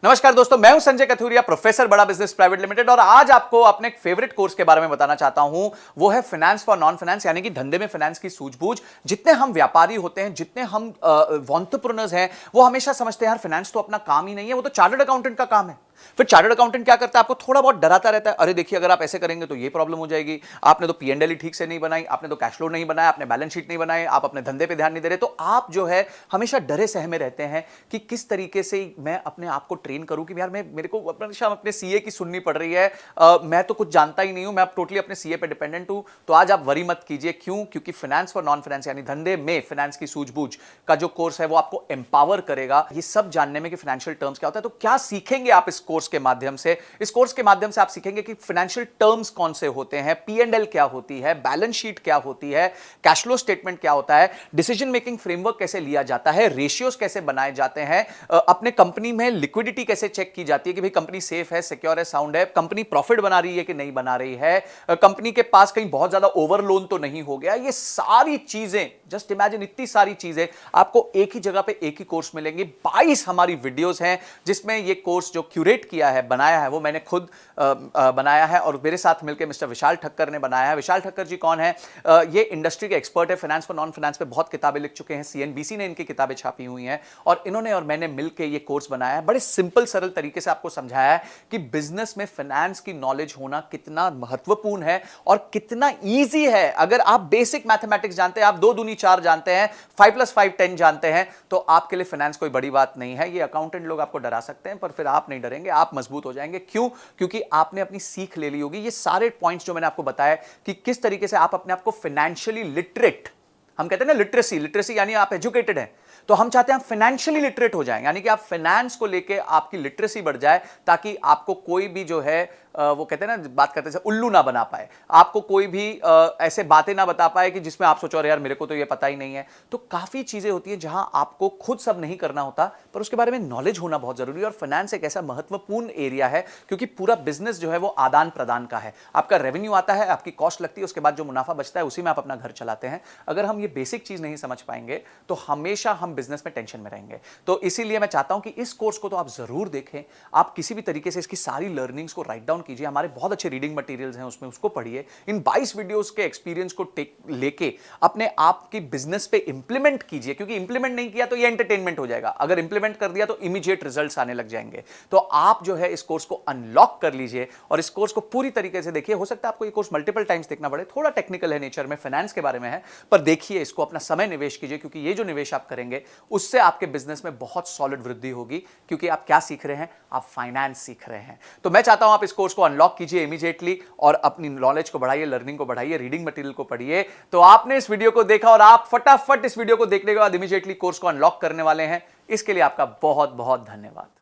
नमस्कार दोस्तों, मैं हूं संजय कथुरिया, प्रोफेसर बड़ा बिजनेस प्राइवेट लिमिटेड। और आज आपको अपने एक फेवरेट कोर्स के बारे में बताना चाहता हूं। वो है फाइनेंस फॉर नॉन फाइनेंस, यानी कि धंधे में फाइनेंस की सूझबूझ। जितने हम व्यापारी होते हैं, जितने हम एंटरप्रेन्योर्स हैं, वो हमेशा समझते हैं यार फाइनेंस तो अपना काम ही नहीं है, वो तो चार्टर्ड अकाउंटेंट का काम है। फिर चार्टर्ड अकाउंटेंट क्या करता है, आपको थोड़ा बहुत डराता रहता है, अरे देखिए अगर आप ऐसे करेंगे तो ये प्रॉब्लम हो जाएगी, आपने तो पीएनएल ठीक से नहीं बनाई, आपने तो कैश फ्लो नहीं बनाया, आपने बैलेंस शीट नहीं बनाई, आप अपने धंधे पे ध्यान नहीं दे रहे। तो आप जो है हमेशा डरे सहमे रहते हैं कि किस तरीके से मैं अपने आप को ट्रेन करूं कि यार मेरे को अपने सीए की सुननी पड़ रही है, मैं तो कुछ जानता ही नहीं हूं, मैं टोटली अपने सीए पे डिपेंडेंट हूं। तो आज आप वरी मत कीजिए। क्यों? क्योंकि फाइनेंस फॉर नॉन फाइनेंस यानी धंधे में फाइनेंस की सूझबूझ का जो कोर्स है वो आपको एम्पावर करेगा ये सब जानने में कि फाइनेंशियल टर्म्स क्या होता है। तो क्या सीखेंगे आप इस कोर्स के माध्यम से? इस कोर्स के माध्यम से आप सीखेंगे कि फाइनेंशियल टर्म्स कौन से होते हैं, पी&एल क्या होती है, बैलेंस शीट क्या होती है, कैश फ्लो स्टेटमेंट क्या होता है, डिसीजन मेकिंग फ्रेमवर्क कैसे लिया जाता है, रेशियोज कैसे बनाए जाते हैं, अपने कंपनी में लिक्विडिटी कैसे चेक की जाती है कि भाई कंपनी सेफ है, सिक्योर है, साउंड है, कंपनी प्रॉफिट बना रही है कि नहीं बना रही है, कंपनी के पास कहीं बहुत ज्यादा ओवर लोन तो नहीं हो गया। ये सारी चीजें, जस्ट इमेजिन, इतनी सारी चीजें आपको एक ही जगह पे एक ही कोर्स मिलेंगी। 22 हमारी वीडियोस हैं जिसमें ये कोर्स जो क्यूरेट किया है, बनाया है, वो मैंने खुद बनाया है और मेरे साथ मिलकर मिस्टर विशाल ठक्कर ने बनाया है। विशाल ठक्कर जी कौन है? ये इंडस्ट्री के एक्सपर्ट है, फाइनेंस फॉर नॉन फाइनेंस पे बहुत किताबें लिख चुके हैं, सीएनबीसी ने इनकी किताबें छापी हुई हैं और इन्होंने और मैंने मिलकर ये कोर्स बनाया है। बड़े सिंपल सरल तरीके से आपको समझाया है कि बिजनेस में फाइनेंस की नॉलेज होना कितना महत्वपूर्ण है और कितना ईजी है। अगर आप बेसिक मैथमेटिक्स जानते हैं, आप 2 दूनी 4 जानते हैं, 5 + 5 10 जानते हैं, तो आपके लिए फाइनेंस कोई बड़ी बात नहीं है। ये अकाउंटेंट लोग आपको डरा सकते हैं पर फिर आप नहीं डरेंगे, आप मजबूत हो जाएंगे। क्यों? क्योंकि आपने अपनी सीख ले ली होगी। ये सारे पॉइंट्स जो मैंने आपको बताया कि किस तरीके से आप अपने आप को फाइनेंशियली लिटरेट, हम कहते हैं ना लिटरेसी यानी आप एजुकेटेड हैं, तो हम चाहते हैं आप फाइनेंशियली लिटरेट हो जाएं, यानी कि आप फाइनेंस को लेके आपकी लिटरेसी बढ़ जाए ताकि आपको कोई भी जो है वो कहते हैं ना, बात करते हैं उल्लू ना बना पाए, आपको कोई भी ऐसे बातें ना बता पाए कि जिसमें आप सोचो अरे यार मेरे को तो ये पता ही नहीं है। तो काफी चीजें होती हैं जहां आपको खुद सब नहीं करना होता पर उसके बारे में नॉलेज होना बहुत जरूरी है। और फाइनेंस एक ऐसा महत्वपूर्ण एरिया है क्योंकि पूरा बिजनेस जो है वो आदान प्रदान का है। आपका रेवेन्यू आता है, आपकी कॉस्ट लगती है, उसके बाद जो मुनाफा बचता है उसी में आप अपना घर चलाते हैं। अगर हम ये बेसिक चीज नहीं समझ पाएंगे तो हमेशा हम बिजनेस में टेंशन में रहेंगे। तो इसीलिए मैं चाहता हूं कि इस कोर्स को तो आप जरूर देखें, आप किसी भी तरीके से इसकी सारी लर्निंग्स को राइट डाउन कीजिए। हमारे बहुत अच्छे रीडिंग मटेरियल्स हैं उसमें, उसको पढ़िए। इन 22 वीडियोस के एक्सपीरियंस को लेके अपने आप की बिजनेस पे इंप्लीमेंट कीजिए, क्योंकि इंप्लीमेंट नहीं किया तो ये एंटरटेनमेंट हो जाएगा, अगर इंप्लीमेंट कर दिया तो इमीडिएट रिजल्ट्स आने लग जाएंगे। तो आप जो है इस कोर्स को अनलॉक कर लीजिए और इस कोर्स को पूरी तरीके से देखिए। हो सकता है आपको ये कोर्स मल्टीपल टाइम्स देखना पड़े, थोड़ा टेक्निकल है नेचर में, फाइनेंस के बारे में है, पर देखिए इसको, अपना समय निवेश कीजिए, क्योंकि ये जो निवेश आप करेंगे उससे आपके बिजनेस में बहुत सॉलिड वृद्धि होगी। क्योंकि आप क्या सीख रहे हैं? आप फाइनेंस सीख रहे हैं। तो मैं चाहता हूं आप इस कोर्स को अनलॉक कीजिए इमीडिएटली और अपनी नॉलेज को बढ़ाइए, लर्निंग को बढ़ाइए, रीडिंग मटेरियल को पढ़िए। तो आपने इस वीडियो को देखा और आप फटाफट इस वीडियो को देखने के बाद इमीडिएटली कोर्स को अनलॉक करने वाले हैं। इसके लिए आपका बहुत बहुत धन्यवाद।